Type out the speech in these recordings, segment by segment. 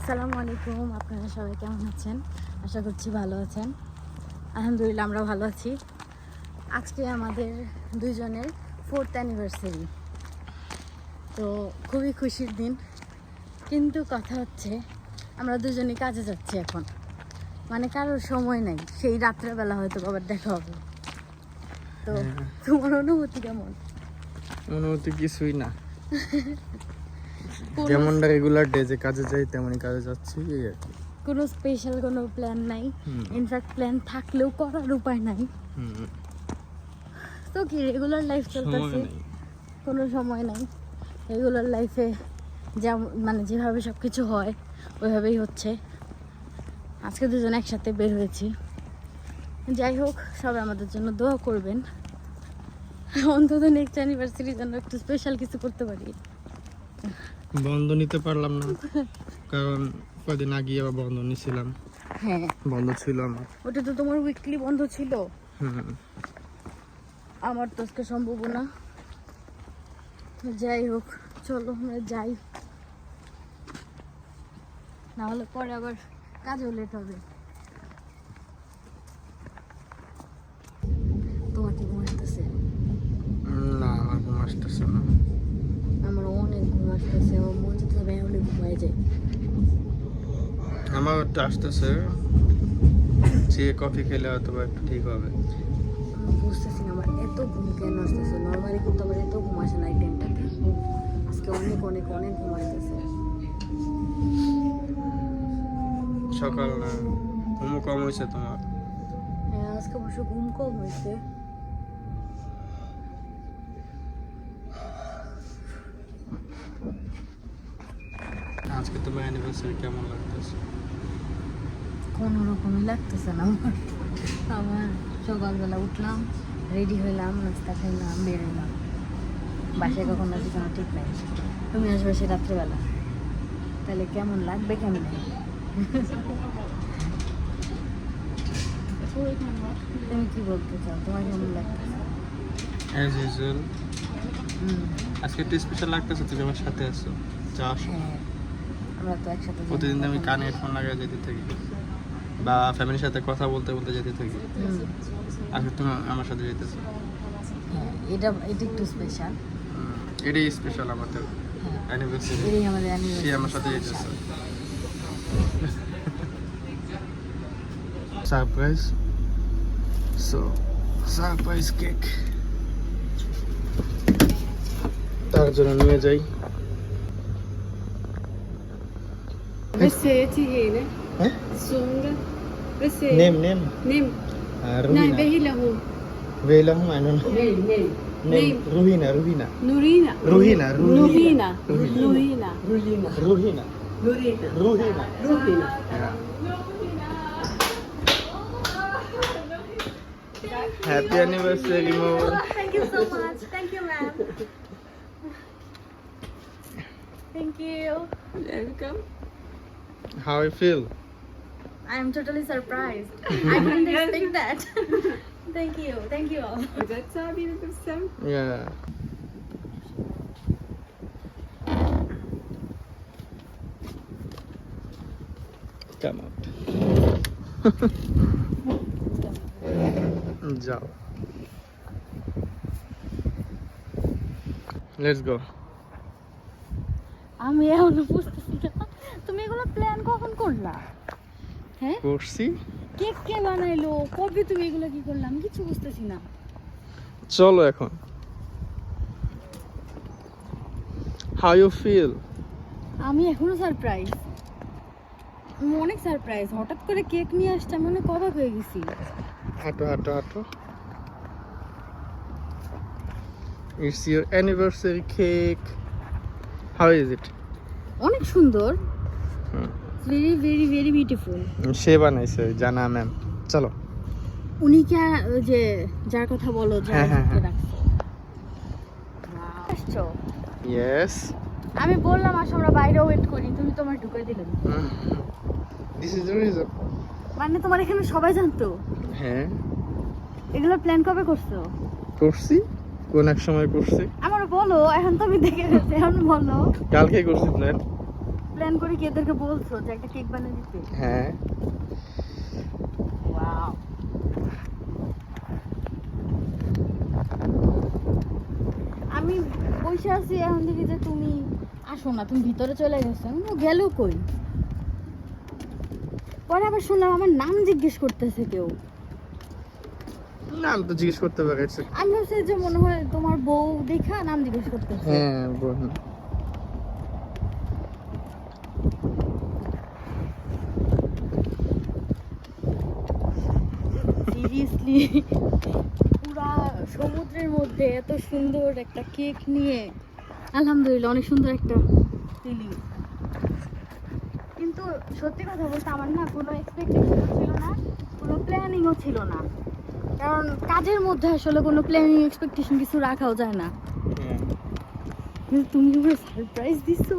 আসসালামু আলাইকুম, আপনারা সবাই কেমন আছেন? আশা করছি ভালো আছেন। আলহামদুলিল্লাহ আমরা ভালো আছি। আজকে আমাদের দুইজনের 4th অ্যানিভার্সারি, তো খুবই খুশির দিন। কিন্তু কথা হচ্ছে আমরা দুজনেই কাজে যাচ্ছি এখন, মানে কারোর সময় নাই, সেই রাত্রেবেলা হয়তো আবার দেখা হবে। তো তোমার অনুভূতি কেমন? অনুভূতি কিছুই না, যেমনটা রেগুলার ডে যে কাজে যাই তেমনই কাজে যাচ্ছি, এই আর কি। কোনো স্পেশাল কোনো প্ল্যান নাই, ইনফ্যাক্ট প্ল্যান থাকলেও করার উপায় নাই। তো কি রেগুলার লাইফ চলতেছে, কোনো সময় নাই। রেগুলার লাইফে মানে যেভাবে সব কিছু হয় ওইভাবেই হচ্ছে। আজকে দুজন একসাথে বের হয়েছি। যাই হোক, সবাই আমাদের জন্য দোয়া করবেন, অন্তত নেক্সট অ্যানিভার্সারির জন্য একটু স্পেশাল কিছু করতে পারি। বন্ধ নিতে পারলাম না, কারণ কদিন আগে আবার বন্ধ নিয়েছিলাম। হ্যাঁ, বন্ধ ছিল আমার। ওটা তো তোমার উইকলি বন্ধ ছিল, হুম, আমার তো আজকে সম্ভব না। যাই হোক, চলো আমরা যাই, না হলে পরে আবার কাজেও লেট হবে। তোমার কি ঘুম আসতেছে? না, আমার ঘুম আসতেছে না। আমার অনেক ঘুম আসতেছে, আমার মন চাচ্ছে আমি অনেক ঘুমাই যাই। আমার একটু আসতেছে, যে কফি খেলে হয়তো বা একটু ঠিক হবে। আমি বুঝতেছি না আমার এত ঘুম কেন আসতেছে। নর্মালি কিন্তু আমার এত ঘুম আসে না এই টাইমটাতে, আজকে অনেক অনেক অনেক ঘুম আসতেছে। সকাল না, ঘুমও কম হয়েছে তোমার। হ্যাঁ, আজকে অবশ্য ঘুম কম হয়েছে। আজকে তোমার অ্যানিভার্সারি কেমন লাগতেছে? কোনো রকমই লাগতেছে না আমার। আমার সকালবেলা উঠলাম, রেডি হইলাম, নাস্তা খাইলাম, বেরোলাম, বাসায় কখন আসবে কোনো ঠিক নাই। তুমি আসবে সে রাত্রেবেলা, তাহলে কেমন লাগবে কেমন? তুমি কি বলতে চাও, তোমার কেমন লাগতেছে? As usual. আজকে একটু স্পেশাল লাগতেছে, তুমি আমার সাথে আছো, যা আসো। হ্যাঁ, আমরা তো একসাথে যাই। প্রতিদিন আমি কানে হেডফোন লাগাই যেতে থাকি, বা ফ্যামিলির সাথে কথা বলতে বলতে যেতে থাকি। আজকে তুমি আমার সাথে যেতেছো, হ্যাঁ, এটা একটু স্পেশাল। এটাই স্পেশাল আমাদের অ্যানিভার্সারি। এটাই আমাদের সে অ্যানিভার্সারি। আমার সাথে যেতেছে। সারপ্রাইজ, সো সারপ্রাইজ কেক তার জন্য নিয়ে যাই। Recetti ele. হ্যাঁ, Sunga. Recetti. Name name Nem. Ruhina, Não, Behilahu. বেলাম I don't know Nem. Name. Ruhina Ruhina Nurina. Ruhina Nurina. Ruhina Nurina. Ruhina Nurina. Ruhina. Nurina. Happy anniversary more. Thank you so much. Thank you, ma'am. Thank you. Welcome. How I feel? I am totally surprised. I didn't expect that. Thank you. Thank you all. That's how we do some. Yeah. Come out. যাও, let's go. আমি এখনো বুঝতেছি না তুমি এগুলো plan কখন করলা? হ্যাঁ, করছি। কেক কে বানাইলো, কবে তুমি এগুলো কি করলাম, কিছু বুঝতেছি না। চলো এখন। How you feel? আমি এখনো সারপ্রাইজ, আমি অনেক সারপ্রাইজ। হঠাৎ করে কেক নিয়ে আসছে, আমি অনেক অবাক হয়ে গেছি। হাঁটো হাঁটো হাঁটো। It's your anniversary cake. How is it? অনেক সুন্দর, হুম। Very very very beautiful. সে বানাইছে, জানা ম্যাম। চলো। উনি কে, ওই যে যার কথা বলো, হ্যাঁ, হ্যাঁ, হ্যাঁ। আসছো? Yes. আমি বললাম আসো আমরা বাইরে ওয়েট করি, তুমি তোমার ঢুকাই দিলে। This is the reason. মানে তোমার এখানে সবাই জানতো? হ্যাঁ, এগুলো প্ল্যান কবে করছো? করছি, কোন এক সময় করছি। আমার বলো, এখন তো আমি দেখে ফেলছি, এখন বলো। কালকে করছি প্ল্যান। প্ল্যান করে কি এদেরকে বলছো যে একটা কেক বানিয়ে দিতে? হ্যাঁ ওয়াও, আমি বসে আছি এখন দেখি যে তুমি আসো না, তুমি ভিতরে চলে গেছো। ও গেল কই? পরে আবার শুনলাম আমার নাম জিজ্ঞেস করতেছে কেউ। নাম তো জিজ্ঞেস করতে পারে। আমি ভাবছি যে মনে হয় তোমার বউ দেখা নাম জিজ্ঞেস করতেছে। হ্যাঁ বোন। সিরিয়াসলি পুরা সমুদ্রের মধ্যে এত সুন্দর একটা কেক নিয়ে, আলহামদুলিল্লাহ অনেক সুন্দর একটা ফিলিং। কিন্তু সত্যি কথা বলতে আমার না কোনো এক্সপেকটেশন ছিল না, কোনো প্ল্যানিংও ছিল না, কারণ কাজের মধ্যে আসলে কোনো প্ল্যানিং এক্সপেকটেশন কিছু রাখাও যায় না। হ্যাঁ কিন্তু তুমি আমার সারপ্রাইজ দিছো।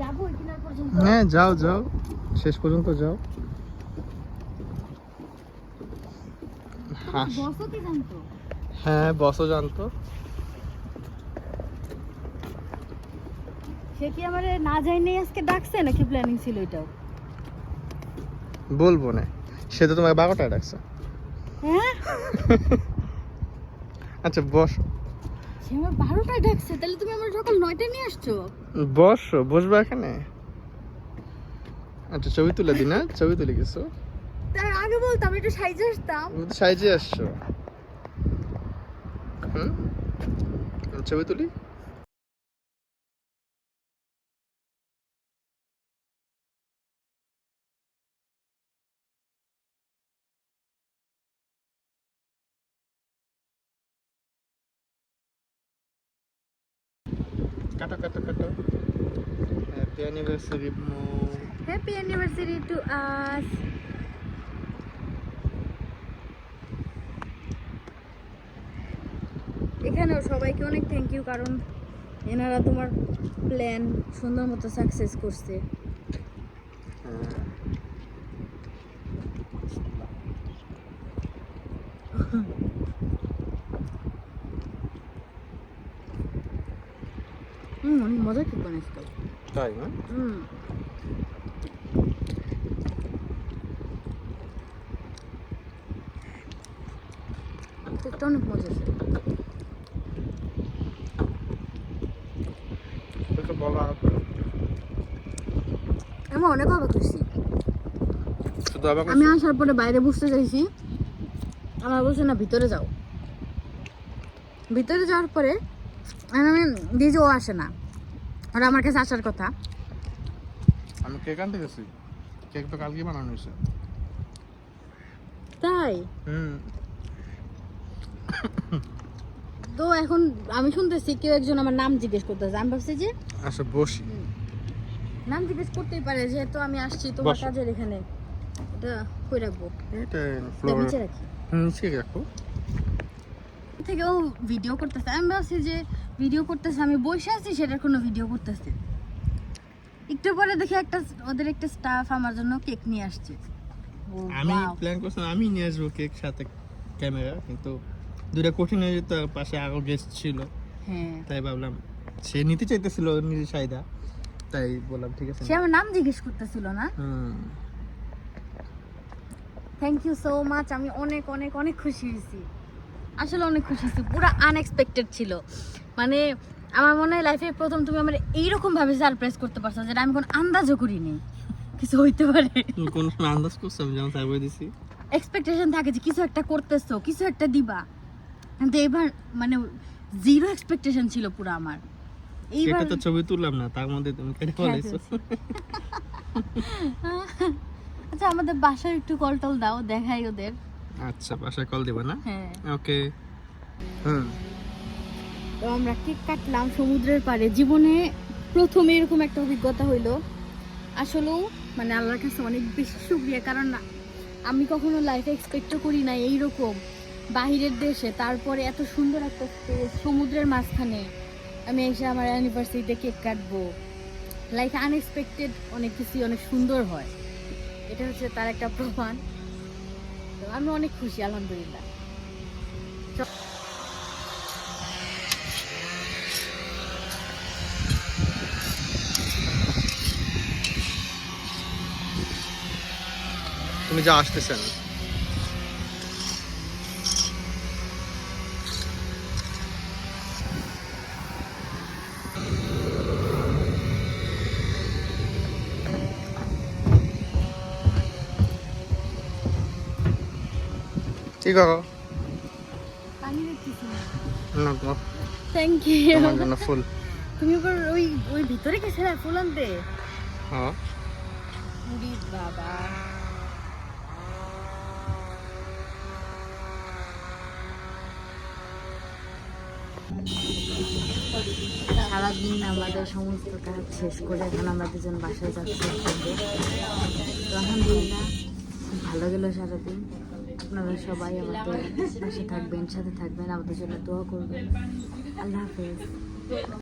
যাবো কিনার পর্যন্ত? হ্যাঁ যাও যাও, শেষ পর্যন্ত যাও। হাস, বসও কি জানতো? হ্যাঁ বসও জানতো। সে কি আমারে না যাইনি আজকে ডাকছে নাকি প্ল্যানিং ছিল এটাও? বলবো না, সে তো তোমাকে 12টায় ডাকছে। হ্যাঁ, আচ্ছা বসো। সে আমার 12টায় ডাকছে, তাহলে তুমি আমার সকাল 9টায় নিয়ে আসছো। বসো, বসবো এখানে। আচ্ছা ছবি তুলে দিই না? ছবি তুলে গেছো? তার আগে বলতাম একটু সাইজে আসতাম। তুমি তো সাইজে আসছো। হুম, ছবি তুলি। কাটো কাটো কাটো। হ্যাপি অ্যানিভার্সারি মো। Happy anniversary to us. এখানেও সবাইকে অনেক থ্যাংক ইউ, কারণ এনারা তোমার প্ল্যান সুন্দর মতো সাকসেস করছে। অনেক মজা কেক বানাইছো। তাই না? কেকটা অনেক মজা ছিল। তো বলা আমি অনেক অবাক হয়েছি। শুধু আবার আমি আসার পরে বাইরে বসতে চাইছি, আমার বলছে না ভিতরে যাও। ভিতরে যাওয়ার পরে আমি দিদি ও আসে না, আর আমার কাছে আসার কথা। আমি কেক আনতে গেছি, কেক তো কালকে বানানো হয়েছে। তাই হুম। তো এখন আমি শুনতেছি কেউ একজন আমার নাম জিজ্ঞেস করতেছে। আমি ভাবছি যে আচ্ছা বসি। নাম জিজ্ঞেস করতেই পারে, যেহেতু আমি আসছি তোমার বসো। কাজের এখানে। এটা কই রাখবো? এটা এটা ফ্লোর নিচে রাখি। নিচে রাখো। থেকে ও ভিডিও করতেছে, আমি ভাবছি যে ভিডিও করতেছে, আমি বসে আছি সেটার কোনো ভিডিও করতেছে। একটু পরে দেখি ওদের একটা স্টাফ আমার জন্য কেক নিয়ে আসছে। ও আমি wow! প্ল্যান করছিলাম আমি নিয়ে আসবো কেক সাথে ক্যামেরা, কিন্তু দুটা কঠিন হয়ে যেত, পাশে আরো গেস্ট ছিল। হ্যাঁ, তাই ভাবলাম সে নিতে চাইতেছিল নিজের চাহিদা, তাই বললাম ঠিক আছে। সে আমার নাম জিজ্ঞেস করতেছিল না। হুম। Thank you so much. আমি অনেক অনেক অনেক খুশি হয়েছি, আসলে অনেক খুশি হয়েছি। পুরো আনএক্সপেক্টেড ছিল, মানে আমার মনে হয় লাইফে প্রথম তুমি আমার এইরকম ভাবে সারপ্রাইজ করতে পারছো, যেটা আমি কোনো আন্দাজও করিনি কিছু হইতে পারে। তুমি কোন সময় আন্দাজ করছো আমি যেমন তাই বলে দিছি? এক্সপেকটেশন থাকে যে কিছু একটা করতেছো, কিছু একটা দিবা, কিন্তু এবার মানে জিরো এক্সপেকটেশন ছিল পুরো আমার। এইবার এটা তো ছবি তুললাম না, তার মধ্যে তুমি কেটে ফেলাইছো। আচ্ছা আমাদের বাসায় একটু কল টল দাও, দেখাই ওদের। আচ্ছা বাসায় কল দিবা না? হ্যাঁ, ওকে। হুম। তো আমরা কেক কাটলাম সমুদ্রের পাড়ে। জীবনে প্রথম এরকম একটা অভিজ্ঞতা হইলো। আসলেও মানে আল্লাহর কাছে অনেক বেশি শুকরিয়া, কারণ আমি কখনো লাইফে এক্সপেক্টও করি না এইরকম বাহিরের দেশে, তারপরে এত সুন্দর একটা স্পেস সমুদ্রের মাঝখানে আমি এসে আমার অ্যানিভার্সারিতে কেক কাটবো। লাইফে আনএক্সপেক্টেড অনেক কিছু অনেক সুন্দর হয়, এটা হচ্ছে তার একটা প্রমাণ। তো আমি অনেক খুশি, আলহামদুলিল্লাহ। যা আসতেছেন। কি করো? পানি দেখতেছি না তো, থ্যাংক ইউ। তোমার জন্য ফুল। তুমি ওপর ওই ওই ভিতরে গেছিলে ফুল আনতে? হ্যাঁ উরি বাবা, সারাদিন আমাদের সমস্ত কাজ শেষ করে এখন আমরা দুজন বাসায় যাচ্ছি। তো আলহামদুলিল্লাহ খুব ভালো গেল সারাদিন। আপনারা সবাই আমাদের পাশে থাকবেন, সাথে থাকবেন, আমাদের জন্য দোয়া করবেন। আল্লাহ হাফেজ।